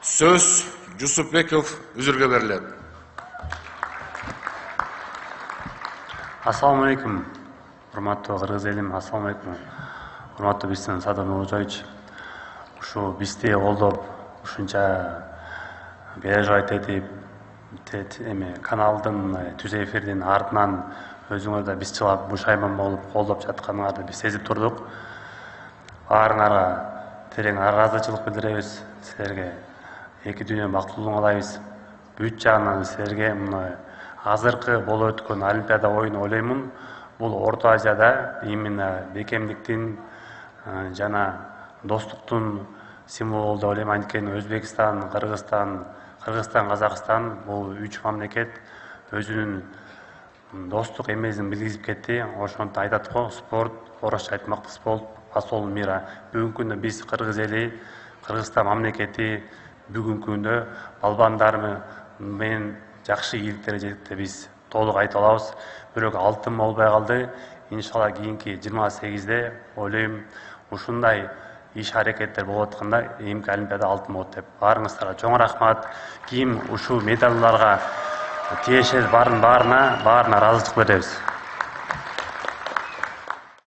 Söz Жусупбеков Үзүргө берилет. Assalamu alaikum. Урматтуу кыргыз элим, assalamu alaikum. Урматтуу биздин Садыр Нуржойч. Ушу бизди колдоп, ушунча переживать этип, каналдын түз эфирдин артынан өзүңөр да бизчила бушайман болуп колдоп жатканыңарды биз сезип турдук. Баарыңарга терең ыраазычылык билдиребиз. Силерге эки дүйнө бактылуулугун каалайбыз. Бүт жагынан силерге азыркы болуп өткөн Олимпиада оюну ойлоймун. Бул Орто Азияда именно бекемдиктин жана достуктун символу болду деп ойлойм. Анткени Өзбекстан, Кыргызстан, Казакстан бул үч мамлекет өзүнүн достук эмесин билгизип кетти. Ошондо айтат го, спорт, орусча айтмакта, спорт посол мира. Бүгүнкү күндө биз Кыргыз эли, Кыргызстан мамлекети бүгүнкү күндө балбандар менен жакшы ийгиликтерге жетти деп биз толук айта алабыз. Бирок алтын болбой калды. Иншалла кийинки 28-де ойлойм ушундай иш аракеттер болуп атканда эмки Олимпиада алтын болот деп. Баарыңыздарга чоң рахмат. Ким ушу медалдарга тиешеси баарына ыраазычылык беребиз.